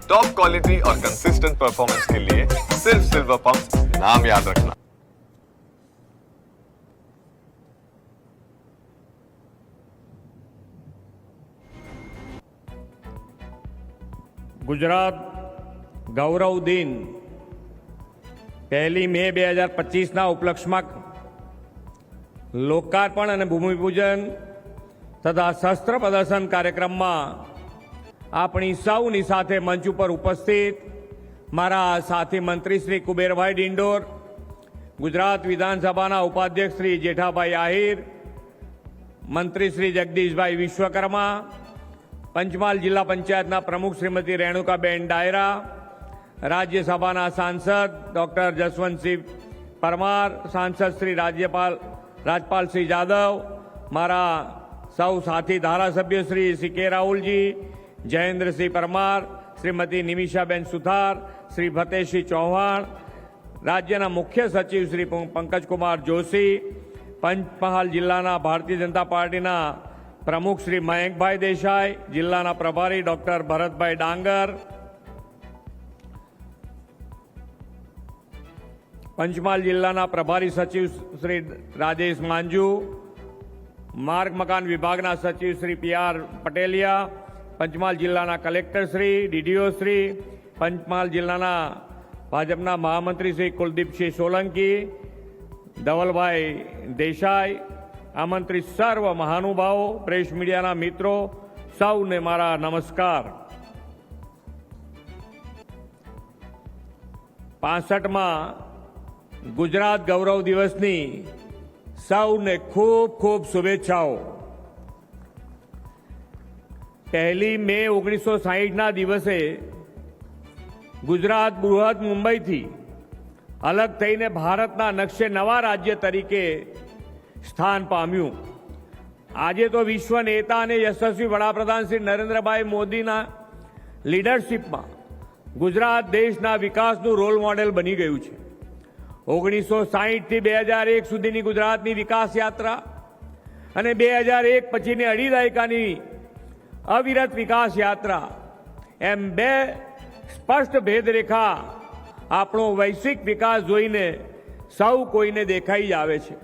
Top quality और consistent performance के लिए सिर्फ सिल्वर पंप नाम याद रखना। गुजरात गौरव दिन 1 મે 2025 उपलक्ष्यમાં लोकार्पण અને ભૂમિપૂજન તથા શસ્ત્ર પ્રદર્શન કાર્યક્રમમાં આપણી સૌની સાથે મંચ ઉપર ઉપસ્થિત મારા સાથી મંત્રી શ્રી કુબેરભાઈ ડિંડોર, ગુજરાત વિધાનસભાના ઉપાધ્યક્ષ શ્રી જેઠાભાઈ આહિર, મંત્રી શ્રી જગદીશભાઈ વિશ્વકર્મા, પંચમહાલ જિલ્લા પંચાયતના પ્રમુખ શ્રીમતી રેણુકાબેન ડાયરા, રાજ્યસભાના સાંસદ ડોક્ટર જસવંતસિંહ પરમાર, સાંસદ શ્રી રાજપાલસિંહ જાદવ, મારા સૌ સાથી ધારાસભ્ય શ્રી સીકે રાહુલજી, જયેન્દ્રસિંહ પરમાર, શ્રીમતી નિમિષાબેન સુથાર, શ્રી ફતેહસિંહ ચૌહાણ, રાજ્યના મુખ્ય સચિવ શ્રી પંકજકુમાર જોશી, પંચમહાલ જિલ્લાના ભારતીય જનતા પાર્ટીના પ્રમુખ શ્રી મયંકભાઈ દેસાઈ, જિલ્લાના પ્રભારી ડોક્ટર ભરતભાઈ ડાંગર, પંચમહાલ જિલ્લાના પ્રભારી સચિવ શ્રી રાજેશ માંજુ, માર્ગ મકાન વિભાગના સચિવ શ્રી PR પટેલિયા, પંચમહાલ જિલ્લાના કલેક્ટર શ્રી, DDO શ્રી, પંચમહાલ જિલ્લાના ભાજપના મહામંત્રી શ્રી કુલદીપસિંહ સોલંકી, ધવલભાઈ દેસાઈ, આમંત્રિત સર્વ મહાનુભાવો, પ્રેસ મીડિયાના મિત્રો, સૌને મારા નમસ્કાર। 65મા ગુજરાત ગૌરવ દિવસની સૌને ખૂબ ખૂબ શુભેચ્છાઓ। 1 મે 1960ના દિવસે ગુજરાત બૃહદ મુંબઈથી અલગ થઈને ભારતના નકશે નવા રાજ્ય તરીકે સ્થાન પામ્યું। આજે તો વિશ્વ નેતા અને યશસ્વી વડાપ્રધાન શ્રી નરેન્દ્રભાઈ મોદીના લીડરશીપમાં ગુજરાત દેશના વિકાસનું રોલ મોડેલ બની ગયું છે। 1960 થી 2001 સુધીની ગુજરાતની વિકાસ યાત્રા અને 2001 પછીની અઢી દાયકાની અવિરત વિકાસ યાત્રા એમ બે સ્પષ્ટ ભેદરેખા આપણો વૈશ્વિક વિકાસ જોઈને સૌ કોઈને દેખાઈ જ આવે છે।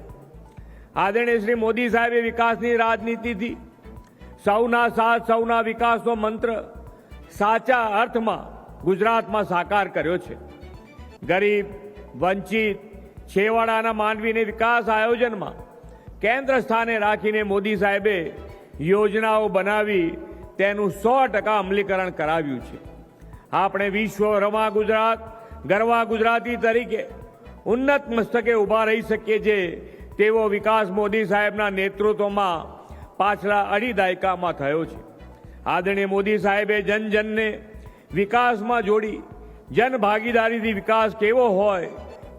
આદરણીય શ્રી મોદી સાહેબે વિકાસની રાજનીતિથી સૌના સાથ સૌના વિકાસનો મંત્ર સાચા અર્થમાં ગુજરાતમાં સાકાર કર્યો છે। ગરીબ, વંચિત, છેવાડાના માનવીને વિકાસ આયોજનમાં કેન્દ્ર સ્થાને રાખીને મોદી સાહેબે યોજનાઓ બનાવી તેનું 100% અમલીકરણ કરાવ્યું છે। આપણે વિશ્વભરમાં ગુજરાત ગરવા ગુજરાતી તરીકે ઉન્નત મસ્તકે ઊભા રહી શકીએ છીએ તેવો વિકાસ મોદી સાહેબના નેતૃત્વમાં પાછલા અઢી દાયકામાં થયો છે। આદરણીય મોદી સાહેબે જન જનને વિકાસમાં જોડી જન ભાગીદારીથી વિકાસ કેવો હોય,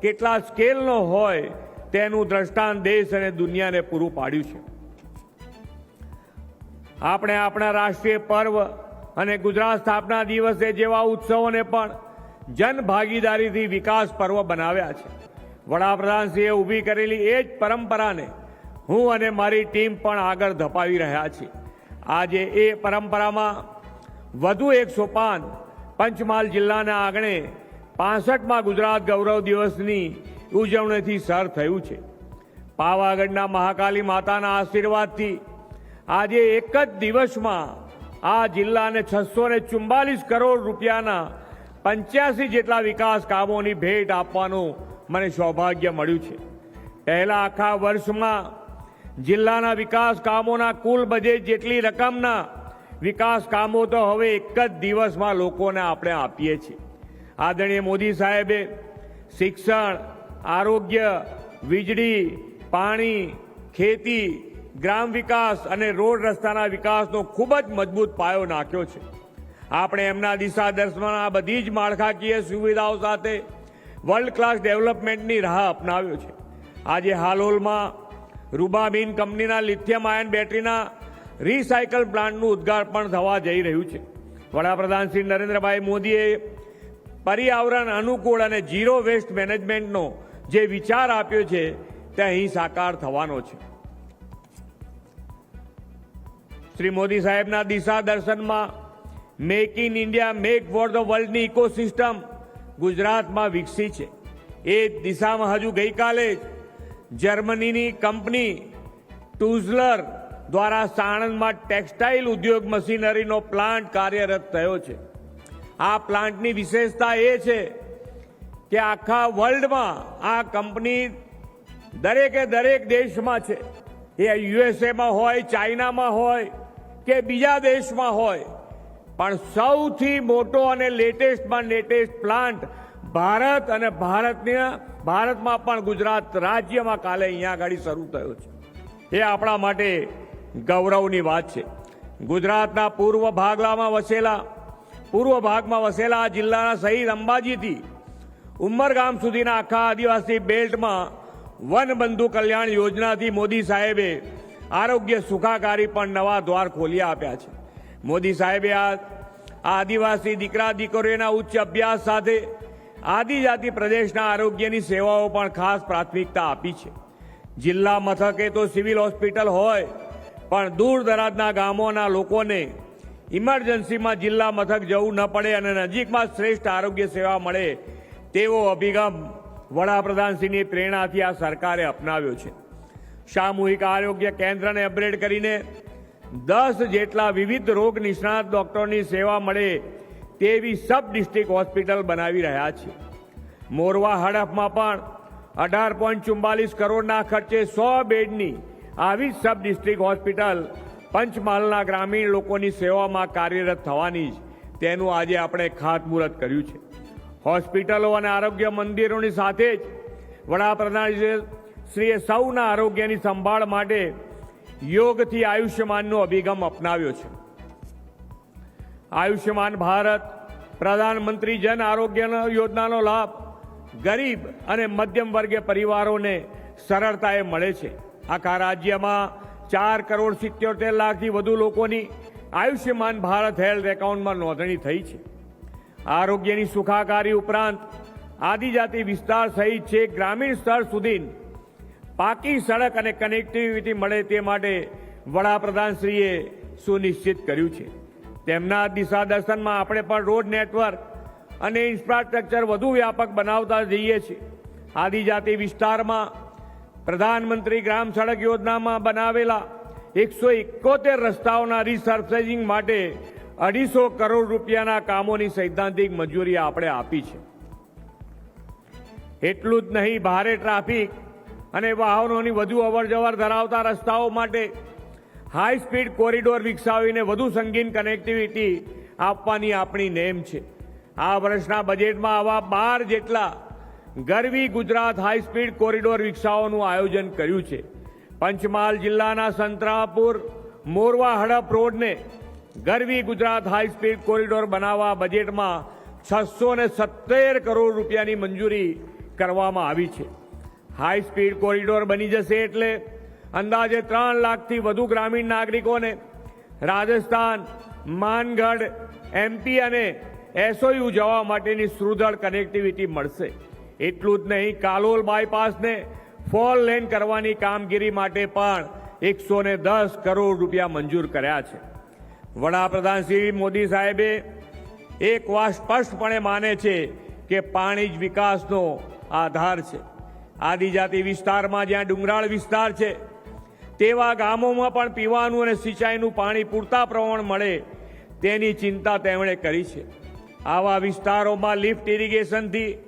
કેટલા સ્કેલનો હોય તેનું દ્રષ્ટાંત દેશ અને દુનિયાને પૂરું પાડ્યું છે। આપણે આપણા રાષ્ટ્રીય પર્વ અને ગુજરાત સ્થાપના દિવસે જેવા ઉત્સવોને પણ જન ભાગીદારીથી વિકાસ પર્વ બનાવ્યા છે। વડાપ્રધાનશ્રીએ ઊભી કરેલી એ જ પરંપરાને હું અને મારી ટીમ પણ આગળ ધપાવી રહ્યા છીએ। આજે એ પરંપરામાં વધુ એક સોપાન પંચમહાલ જિલ્લાના આંગણે 65મા ગુજરાત ગૌરવ દિવસની ઉજવણીથી સર થયું છે। પાવાગઢના મહાકાલી માતાના આશીર્વાદથી આજે એક જ દિવસમાં આ જિલ્લાને 644 કરોડ રૂપિયાના 85 જેટલા વિકાસ કામોની ભેટ આપવાનું મને સૌભાગ્ય મળ્યું છે। પહેલા આખા વર્ષમાં જિલ્લાના વિકાસ કામોના કુલ બજેટ જેટલી રકમના વિકાસ કામો તો હવે એક જ દિવસમાં લોકોને આપણે આપીએ છીએ। આદરણીય મોદી સાહેબે શિક્ષણ, આરોગ્ય, વીજળી, પાણી, ખેતી, ગ્રામ વિકાસ અને રોડ રસ્તાના વિકાસનો ખૂબ જ મજબૂત પાયો નાખ્યો છે। આપણે એમના દિશા દર્શનમાં આ બધી જ માળખાકીય સુવિધાઓ સાથે વર્લ્ડ ક્લાસ ડેવલપમેન્ટની રાહ અપનાવ્યો છે। આજે હાલોલમાં રૂબાબીન કંપનીના લિથિયમ આયન બેટરીના રીસાયકલ પ્લાન્ટનું ઉદ્ઘાટન થવા જઈ રહ્યું છે। વડાપ્રધાન શ્રી નરેન્દ્રભાઈ મોદીએ पर्यावरण अनुकूल અને ઝીરો વેસ્ટ મેનેજમેન્ટનો જે વિચાર આપ્યો છે તે અહીં સાકાર થવાનો છે। શ્રી મોદી સાહેબના દિશા દર્શનમાં make in India make for the વર્લ્ડની ઇકોસિસ્ટમ ગુજરાતમાં વિકસી છે. એ દિશામાં હજુ ગઈકાલે જ જર્મનીની કંપની ટુઝલર દ્વારા સાણંદમાં ટેક્સટાઇલ ઉદ્યોગ મશીનરીનો પ્લાન્ટ કાર્યરત થયો છે. આ પ્લાન્ટની વિશેષતા એ છે કે આખા વર્લ્ડમાં આ કંપની દરેકે દરેક દેશમાં છે. એ યુએસએમાં હોય, ચાઇનામાં હોય કે બીજા દેશમાં હોય, પણ સૌથી મોટો અને લેટેસ્ટમાં લેટેસ્ટ પ્લાન્ટ ભારત અને ભારતમાં પણ ગુજરાત રાજ્યમાં કાલે અહીંયા આગળ શરૂ થયો છે. એ આપણા માટે ગૌરવની વાત છે. ગુજરાતના પૂર્વ ભાગમાં વસેલા આ જિલ્લાના શહીદ અંબાજીથી ઉમરગામ સુધીના આખા આદિવાસી બેલ્ટમાં વનબંધુ કલ્યાણ યોજનાથી મોદી સાહેબે આરોગ્ય સુખાકારી પણ નવા દ્વાર ખોલી આપ્યા છે. મોદી સાહેબે આ આદિવાસી દીકરા દીકરીઓના ઉચ્ચ અભ્યાસ સાથે આદિજાતિ પ્રદેશના આરોગ્યની સેવાઓ પણ ખાસ પ્રાથમિકતા આપી છે. જિલ્લા મથકે તો સિવિલ હોસ્પિટલ હોય, પણ દૂર દરાજના ગામોના લોકોને ઇમરજન્સીમાં જિલ્લા મથક જવું ન પડે અને નજીકમાં શ્રેષ્ઠ આરોગ્ય સેવા મળે તેવો અભિગમ વડાપ્રધાનશ્રીની પ્રેરણાથી આ સરકારે અપનાવ્યો છે. સામૂહિક આરોગ્ય કેન્દ્રને અપગ્રેડ કરીને 10 જેટલા વિવિધ રોગ નિષ્ણાત ડોક્ટરોની સેવા મળે તેવી સબ ડિસ્ટ્રિક્ટ હોસ્પિટલ બનાવી રહ્યા છે. મોરવા હડફમાં પણ 18.44 કરોડના ખર્ચે 100 બેડની આવી જ સબ ડિસ્ટ્રિક્ટ હોસ્પિટલ પંચમહાલના ગ્રામીણ લોકોની સેવામાં કાર્યરત થવાની જ તેનું આજે આપણે ખાતમુહૂર્ત કર્યું છે. હોસ્પિટલો અને આરોગ્ય મંદિરોની સાથે જ વડાપ્રધાનશ્રીએ સૌના આરોગ્યની સંભાળ માટે યોગથી આયુષ્યમાનનો અભિગમ અપનાવ્યો છે. આયુષ્યમાન ભારત પ્રધાનમંત્રી જન આરોગ્ય યોજનાનો લાભ ગરીબ અને મધ્યમ વર્ગીય પરિવારોને સરળતાએ મળે છે. આખા રાજ્યમાં 4,77,00,000થી વધુ લોકોની આયુષ્યમાન ભારત હેલ્થ એકાઉન્ટમાં નોંધણી થઈ છે. આરોગ્યની સુખાકારી ઉપરાંત આદિજાતિ વિસ્તાર સહિત છે ગ્રામીણ સ્તર સુધી પાકી સડક અને કનેક્ટિવિટી મળે તે માટે વડાપ્રધાનશ્રીએ સુનિશ્ચિત કર્યું છે. તેમના દિશા દર્શનમાં આપણે પણ રોડ નેટવર્ક અને ઇન્ફ્રાસ્ટ્રક્ચર વધુ વ્યાપક બનાવતા જઈએ છીએ. આદિજાતિ વિસ્તારમાં પ્રધાનમંત્રી ગ્રામ સડક યોજનામાં બનાવેલા 171 રસ્તાઓના રિસર્ફેસિંગ માટે 250 કરોડ રૂપિયાના કામોની સૈદ્ધાંતિક મંજૂરી આપણે આપી છે. એટલું જ નહીં, ભારે ટ્રાફિક અને વાહનોની વધુ અવરજવર ધરાવતા રસ્તાઓ માટે હાઈ સ્પીડ કોરિડોર વિકસાવીને વધુ સંગીન કનેક્ટિવિટી આપવાની આપણી નેમ છે. આ વર્ષના બજેટમાં આવા 12 જેટલા ગરવી ગુજરાત હાઈ સ્પીડ કોરિડોર વિકસાવવાનું આયોજન કર્યું છે. પંચમહાલ જિલ્લાના સંતરાપુર મોરવા હડપ રોડને ગરવી ગુજરાત હાઈ સ્પીડ કોરિડોર બનાવવા બજેટમાં 670 કરોડ રૂપિયાની મંજૂરી કરવામાં આવી છે. હાઈ સ્પીડ કોરિડોર બની જશે એટલે અંદાજે 3 લાખથી વધુ ગ્રામીણ નાગરિકોને રાજસ્થાન, માનગઢ, એમપી અને એસઓયુ જવા માટેની સુદૃઢ કનેક્ટિવિટી મળશે. એટલું જ નહીં, કાલોલ બાયપાસને 4 લેન કરવાની કામગીરી માટે પણ 110 કરોડ રૂપિયા મંજૂર કર્યા છે. વડાપ્રધાન શ્રી મોદી સાહેબે એક વાત સ્પષ્ટપણે માને છે કે પાણી જ વિકાસનો આધાર છે. આદિજાતિ વિસ્તારમાં જ્યાં ડુંગરાળ વિસ્તાર છે તેવા ગામોમાં પણ પીવાનું અને સિંચાઈનું પાણી પૂરતા પ્રમાણ મળે તેની ચિંતા તેમણે કરી છે. આવા વિસ્તારોમાં લિફ્ટ ઇરિગેશનથી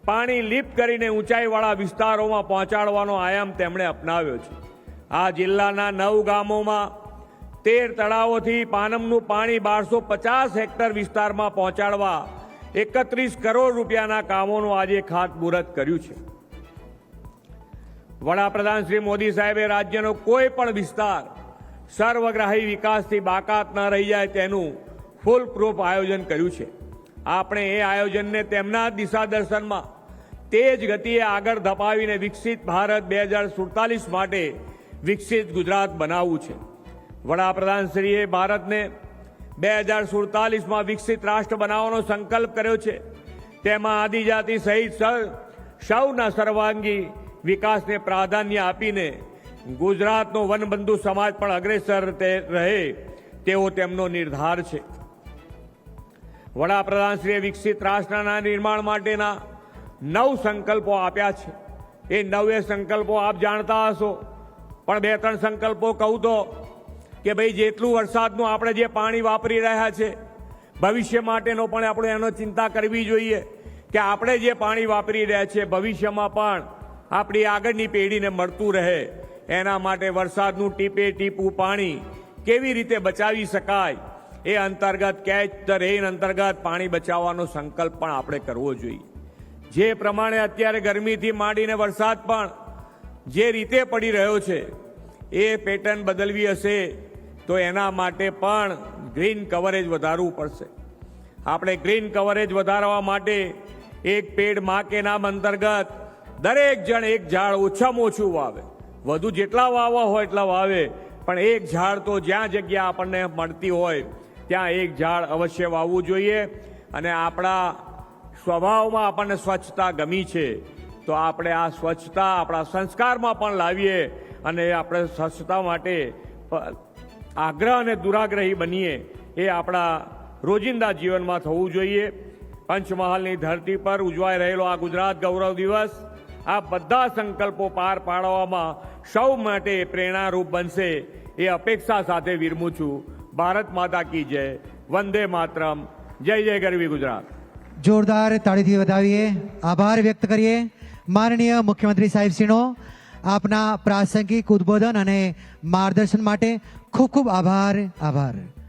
પાણી લિફ્ટ કરીને ઊંચાઈવાળા વિસ્તારોમાં પહોંચાડવાનો આયામ તેમણે અપનાવ્યો છે. આ જિલ્લાના 9 ગામોમાં 13 તળાવોથી પાનમનું પાણી 1250 હેક્ટર વિસ્તારમાં પહોંચાડવા 31 કરોડ રૂપિયાના કામોનું આજે ખાતમુહૂર્ત કર્યું છે. વડાપ્રધાન શ્રી મોદી સાહેબે રાજ્યનો કોઈ પણ વિસ્તાર સર્વગ્રાહી વિકાસથી બાકાત ન રહી જાય તેનું ફૂલ પ્રૂફ આયોજન કર્યું છે. આપણે એ આયોજનને તેમના દિશા દર્શનમાં તેજ ગતિએ આગળ ધપાવીને વિકસિત ભારત 2047 માટે વિકસિત ગુજરાત બનાવવું છે. વડાપ્રધાનશ્રીએ ભારતને 2047માં વિકસિત રાષ્ટ્ર બનાવવાનો સંકલ્પ કર્યો છે. તેમાં આદિજાતિ સહિત સૌના સર્વાંગી વિકાસને પ્રાધાન્ય આપીને ગુજરાતનો વનબંધુ સમાજ પણ અગ્રેસર રહે તેવો તેમનો નિર્ધાર છે. વડાપ્રધાનશ્રીએ વિકસિત રાષ્ટ્રના નિર્માણ માટેના 9 સંકલ્પો આપ્યા છે. એ 9 સંકલ્પો આપ જાણતા હશો, પણ 2-3 સંકલ્પો કહું તો કે ભાઈ જેટલું વરસાદનું આપણે જે પાણી વાપરી રહ્યા છે, ભવિષ્ય માટેનો પણ આપણે એનો ચિંતા કરવી જોઈએ કે આપણે જે પાણી વાપરી રહ્યા છીએ ભવિષ્યમાં પણ આપણી આગળની પેઢીને મળતું રહે. એના માટે વરસાદનું ટીપે ટીપું પાણી કેવી રીતે બચાવી શકાય એ અંતર્ગત કેચ ધ રેઇન અંતર્ગત પાણી બચાવવાનો સંકલ્પ પણ આપણે કરવો જોઈએ. જે પ્રમાણે અત્યારે ગરમીથી માંડીને વરસાદ પણ જે રીતે પડી રહ્યો છે એ પેટર્ન બદલવી હશે તો એના માટે પણ ગ્રીન કવરેજ વધારવું પડશે. આપણે ગ્રીન કવરેજ વધારવા માટે એક પેડ માં કે નામ અંતર્ગત દરેક જણ એક ઝાડ ઓછામાં ઓછું વાવે. વધુ જેટલા વાવવા હોય એટલા વાવે, પણ એક ઝાડ તો જ્યાં જગ્યા આપણને મળતી હોય ત્યાં એક ઝાડ અવશ્ય વાવવું જોઈએ. અને આપણા સ્વભાવમાં આપણને સ્વચ્છતા ગમી છે તો આપણે આ સ્વચ્છતા આપણા સંસ્કારમાં પણ લાવીએ અને આપણે સ્વચ્છતા માટે આગ્રહ અને દુરાગ્રહી બનીએ એ આપણા રોજિંદા જીવનમાં થવું જોઈએ. પંચમહાલની ધરતી પર ઉજવાઈ રહેલો આ ગુજરાત ગૌરવ દિવસ આ બધા સંકલ્પો પાર પાડવામાં સૌ માટે પ્રેરણારૂપ બનશે એ અપેક્ષા સાથે વિરમું છું. ભારત માતા કી જય. વંદે માતરમ. જય જય ગરવી ગુજરાત. જોરદાર તાળીથી વધાવીએ, આભાર વ્યક્ત કરીએ માનનીય મુખ્યમંત્રી સાહેબશ્રીનો. આપના પ્રાસંગિક ઉદ્બોધન અને માર્ગદર્શન માટે ખૂબ ખૂબ આભાર.